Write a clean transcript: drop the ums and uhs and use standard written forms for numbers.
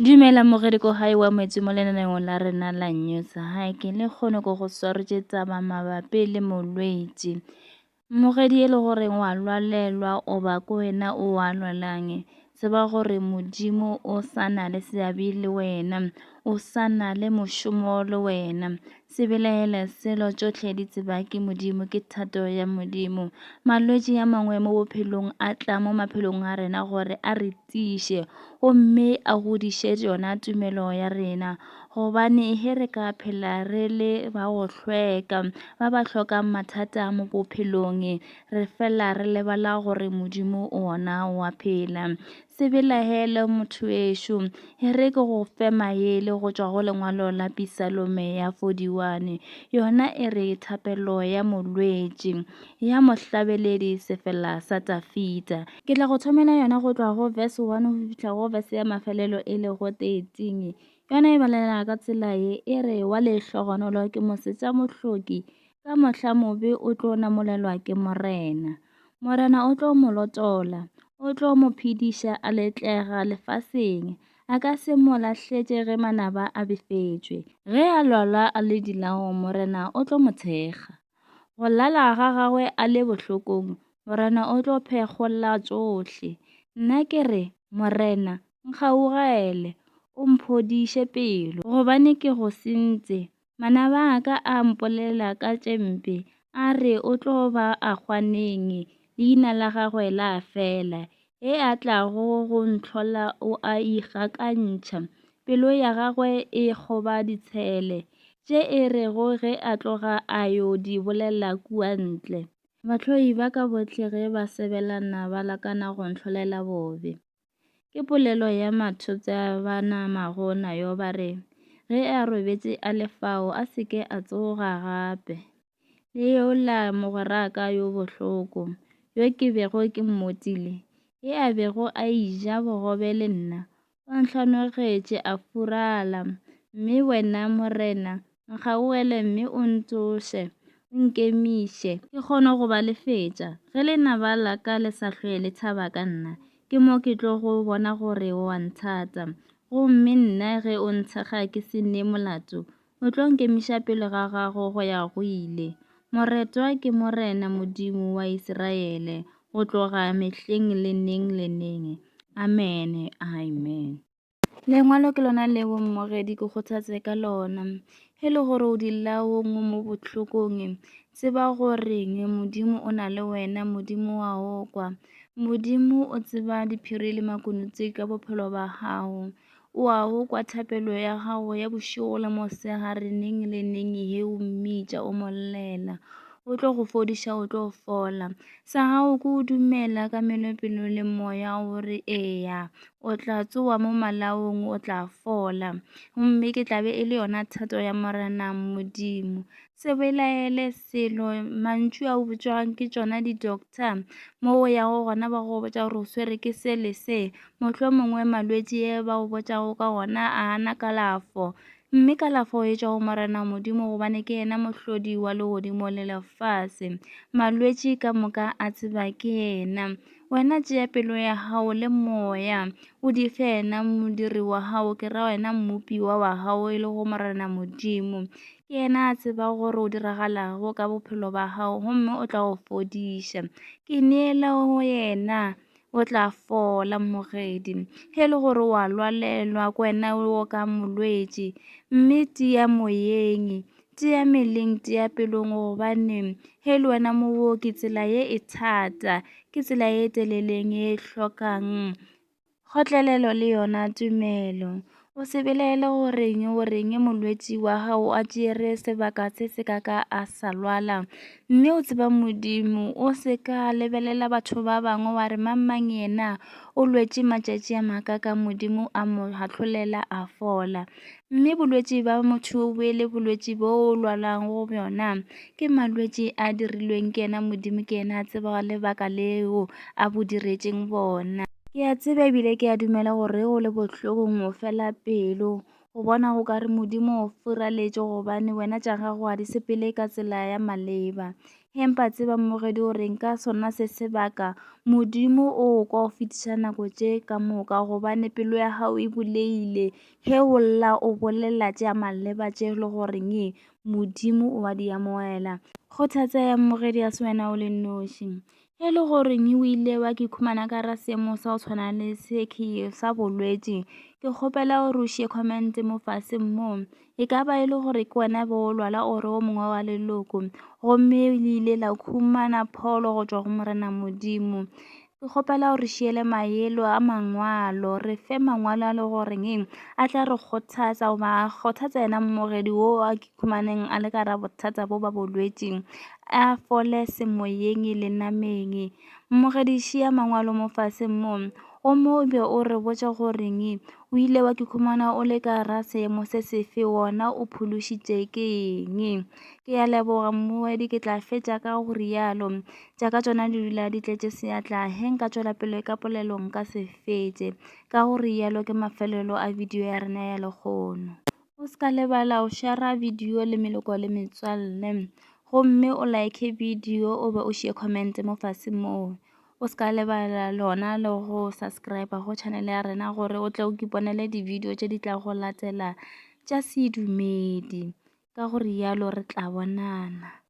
Dumela moredi ko hae wa metsi mo lenaneong la rena la news. Hae ke le kgone ko go swarjetsa ba mabapi le molwetsi. Moredi e le goreng wa lwalelwa o ba ko wena o a lwalang. Tseba gore Modimo o sana le seabe le wena, o sana le mošomo le wena. Se belaele selo tsotlhe di tseba ke Modimo, ke thato ya Modimo. Malwetsi a mangwe mo bophelong a tla mo maphelong a rena gore a re tiiše gomme a godiše yona tumelo ya rena. Gobane he re ka phela re le ba go hlweka, ba ba hlokang mathata mo bophelong, re fela re lebala gore Modimo ona wa phela. Se belahele motho wešo, he re ke go fe maele go tšwa go lengwalo la Pisalome ya 41, yona e re thapelo ya molwetši, ya mohlabeledi sefela sa Dafita. Ke tla go thomela yona go tšwa go verse 1 go fitlha go verse ya mafelelo e le go 13. Yona e balela ka tsela e re wa lehlogonolo ke mosetša mohloki, ka mohla mobe o tlo namolelwa ke morena. Morena o tlo mo lotola, o tlo mo phediša a letlega lefaseng, a ka se mo lahletše ge manaba a befetšwe. Ge a lwala a le dilao, morena o tlo mo thekga. Go lala ga gagwe a le bohlokong, morena o tlo phekgola tšohle. Nna ke re, morena nkgaogele, o mphodiše pelo, gobane ke go sentse. Manaba a ka a mpolela ka tšempe, a re o tlo ba a kgwaneng, leina la gagwe la fela. He a tlago go ntlhola o a ikgakantšha, pelo ya gagwe e kgoba ditshele, tše e rego ge a tloga a yo di bolela kua ntle. Bahloi ba ka bohle ge ba sebelana ba lakana go ntlholela bobe. Ke polelo ya mathotsa ba namago nayo ba re, ge a robetše a lefao a seke a tsoga gape. Le yola mogweraka yo bohloko, yo ke bego ke mmotile, ye a bego a ija bogobe le nna, o nhlanogetše a furala. Mme wena morena nkgaogele mme o ntsoše, o nkemiše, ke kgone go ba lefetša. Ge lenaba la ka le sa hlwe le thaba ka nna, ke mo ke tlo go bona gore wa nthata. Gomme nna ge o nthekga ke se ne molato, o tlo nkemiša pele ga gago go ya go ile. Moretwa ke morena Modimo wa Israele, go tloga mehleng le neng le neng. Amen, amen. Lengwalo ke lona leo mmogedi ke kgothatse ka lona. He le gore o dilaong mo bohlokong, tseba goreng Modimo o na le wena, Modimo wa go kwa. Modimo o tseba diphiri le makunutu ka bophelo ba gago. O a go kwa thapelo ya gago ya bošego le mosegare neng le neng he o mmitša o mollela. O tlo go fodiša, o tlo fola. Sa gago ke o dumela ka melopelo le moya gore eya, o tla tsoa mo malaong, o tla fola. Mme ke tlabe e le yona thato ya morena Modimo. Se belaele selo, mantšu a o botšwang ke tšona di-doctor, mo o ya go gona ba go botša gore o swere ke se le se. Mohlomongwe malwetši e ba go botšago ka gona a ana kalafo. Mme kalafo e tšwa go morena Modimo gobane ke yena mohlodi wa legodimo le lefase. Malwetši ka moka a tseba ke yena. Wena tšea pelo ya gago le moya, o di fe yena modiri wa gago, ke ra wena mmupiwa wa gago e le go morena Modimo. Ke yena a tseba gore o diragalago ka bophelo ba gago, gomme o tla go fodiša. Ke neela go yena, o tla fola mogedi. He le gore wa lwalelwa ko wena o ka molwetši, mme tia moyeng, tia meleng, tia pelong, gobane he le wena mooki tsela ye e thata, ke tsela ye teleleng e hlokang kgotlelelo le yona tumelo. O se belaele goreng molwetši wa gago a tšere sebaka se se ka a sa lwala. Mme o tseba Modimo, o se ka lebelela batho ba bangwe wa re mang yena o lwetše matšatši a makaka, Modimo a mo hatlolela a fola. Mme bolwetši ba motho o le bolwetši bo o lwalang go bjona, ke malwetši a dirilweng ke yena Modimo, ke yena a tseba lebaka leo a bo diretšeng bona. Ke a tseba ebile ke a dumela gore o le bohlokong o fela pelo, go bona go ka re Modimo o furaletše gobane wena tša gago a di sepele ka tsela ya maleba. Empa tseba mmogedi hore ka sona se sebaka Modimo o ka o fetisa nako tje ka moka gobane pelo ya hao e buleile. He o lla o bolela tše maleba tše le goreng Modimo o a di amogela. Kgothatso ya mmogedi a se wena o le noši. E le goreng o ile wa ke ikhumana ka ra seemo sa go tshwana le se sa bolwetši, ke kgopela gore o šie comment mo faseng moo. E ka ba e le gore ke wena be o lwala ore o mongwe wa leloko gomme le ile la khumana pholo go tšwa go Morena Modimo. Ke kgopela gore šiele maelo a mangwalo, re fe mangwalo a le goreng a tla re kgothatsa goba kgothatsa yena mmogedi wo a ke ikhumaneng a le ka ra bothata bo ba bolwetši, a fole semoyeng le nameng. Mmogedi šia mangwalo mo faseng moo, o mo be o re botša goreng o ile wa ke ikhumana o le ka ra seemo se sefe, wona o phološitše ke eng. Ke a leboga mmogedi, ke tla fetša ka go rialo tša ka tšona di dula di tletše seatla. He nka tšwela pele ka polelo nka se fetše ka go rialo ke mafelelo a video ya rena ya lekgono. O ska lebala o share video le meloko le metswalle gomme o like video o be o šie comment mo faseng moo. O ska lebala lona le go subscribe go channel ya rena gore o tle o kiponele di video tše di tla go latela tša sedumedi. Ka go rialo re tla bonana.